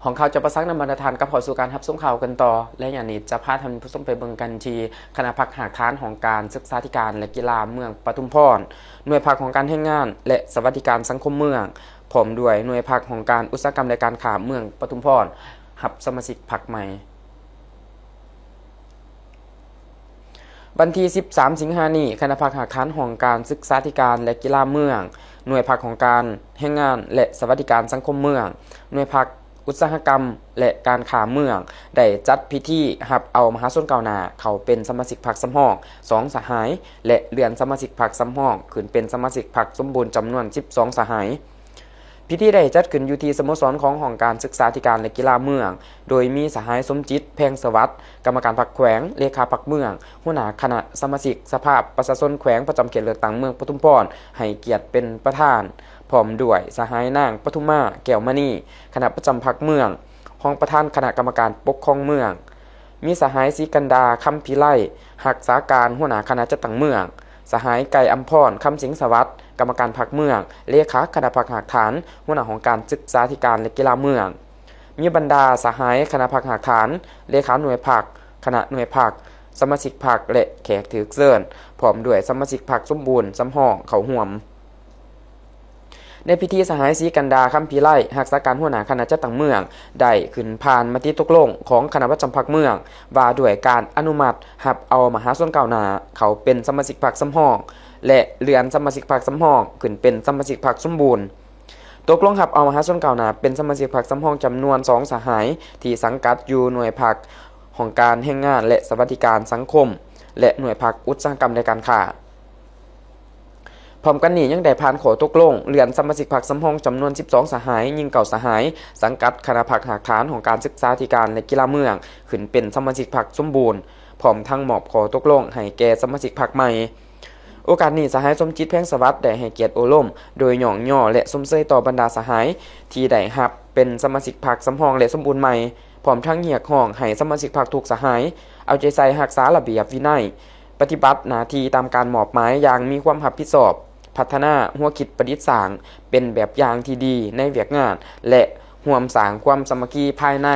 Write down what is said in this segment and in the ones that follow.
ของเขาจะประซักนำมาตรฐานกับพอสู่การทับส้มข่าวกันต่อและอย่างนี้จะพาท่านผู้ชมไปเบิ่งกันทีคณะพักหากฐานของการศึกษาธิการและกีฬาเมืองปทุมพรหน่วยพักของการแห่งงานและสวัสดิการสังคมเมืองพร้อมด้วยหน่วยพักของการอุตสาหกรรมและการค้าเมืองปทุมพรหับสมาชิกพักใหม่วันที่13 สิงหาคมนี้คณะพักหากฐานของการศึกษาธิการและกีฬาเมืองหน่วยพักของการแห่งงานและสวัสดิการสังคมเมืองหน่วยพักอุตสาหกรรมและการค้าเมืองได้จัดพิธีรับเอามหาชนก้าวหน้าเขาเป็นสมาชิกพรรคสำรอง2สหายและเลื่อนสมาชิกพรรคสำรองขึ้นเป็นสมาชิกพรรคสมบูรณ์จำนวน12สหายพิธีได้จัดขึ้นอยู่ที่สโมสรของห้องการศึกษาธิการและกีฬาเมืองโดยมีสหายสมจิตแพงสวัสดิ์กรรมการพรรคแขวงเลขาพรรคเมืองหัวหน้าคณะสมาชิกสภาพประชาชนแขวงประจำเขตเลือกตั้งเมืองปทุมพรให้เกียรติเป็นประธานพร้อมด้วยสหายนางปทุมมาแก้วมณีคณะประจำพรรคเมืองห้องประธานคณะกรรมการปกครองเมืองมีสหายศรีกันดาคำพิไลหักษาการหัวหน้าคณะจัดตั้งเมืองสหายไก่อัมพรคำสิงสวัสดิ์กรรมการพรรคเมืองเลขาคณะพรรคหากฐานหัวหน้าของการศึกษาธิการและกีฬาเมืองมีบรรดาสหายคณะพรรคหากฐานเลขาหน่วยพรรคคณะหน่วยพรรคสมาชิกพรรคและแขกถือเชิญพร้อมด้วยสมาชิกพรรคสมบูรณ์สำห้องเขาห่วมในพิธีสหายศรีกันดาคำพิไลหักษาการหัวหน้าคณะจัดตั้งเมืองได้ขึ้นผ่านมติตกลงของคณะประจำพรรคเมืองว่าด้วยการอนุมัติรับเอามหาชนก้าวหน้าเขาเป็นสมาชิกพรรคสำห้องและเลื่อนสมาชิกพรรคสำห้องขึ้นเป็นสมาชิกพรรคสมบูรณ์ตกลงรับเอามหาชนก้าวหน้าเป็นสมาชิกพรรคสำห้องจำนวน2สหายที่สังกัดอยู่หน่วยพรรคของการแห่งงานและสวัสดิการสังคมและหน่วยพรรคอุตสาหกรรมและการค้าพร้อมกันนี้ยังได้ผ่านขอตกลงเลื่อนสมาชิกพรรคสำห้องจำนวน12สหายยิ่งเก่าสหายสังกัดคณะพรรคหากฐานของการศึกษาธิการและกีฬาเมืองขึ้นเป็นสมาชิกพรรคสมบูรณ์พร้อมทั้งมอบขอตกลงให้แก่สมาชิกพรรคใหม่โอกาสนี้สหายสมจิตแพงสวัสดิ์ได้ให้เกียรติโอล่มโดยหย่องย่อและสมเสยต่อบรรดาสหายที่ได้รับเป็นสมาชิกพรรคสำห้องและสมบูรณ์ใหม่พร้อมทั้งเรียกร้องให้สมาชิกพรรคทุกสหายเอาใจใส่รักษาระเบียบวินัยปฏิบัติหน้าที่ตามการมอบหมายอย่างมีความรับผิดชอบพัฒนาหัวคิดประดิษฐ์สร้างเป็นแบบอย่างที่ดีในเวียกงานและร่วมสร้างความสามัคคีภายใน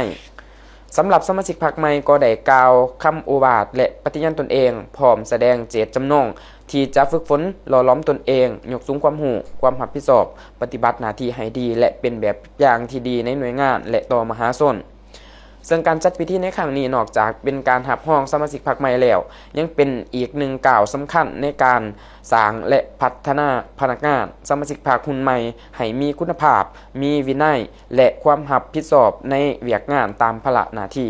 สำหรับสมาชิกพรรคใหม่ก็ได้กล่าวคำโอวาทและปฏิญาณตนเองพร้อมแสดงเจตจำนงที่จะฝึกฝนหล่อหลอมตนเองยกสูงความรู้ความรับผิดชอบปฏิบัติหน้าที่ให้ดีและเป็นแบบอย่างที่ดีในหน่วยงานและต่อมหาชนซึ่งการจัดพิธีในครั้งนี้นอกจากเป็นการรับรองสมาชิกพรรคใหม่แล้วยังเป็นอีกหนึ่งก้าวสำคัญในการสร้างและพัฒนาพนักงานสมาชิกพรรครุ่นใหม่ให้มีคุณภาพมีวินัยและความรับผิดชอบในเวียกงานตามภาระหน้าที่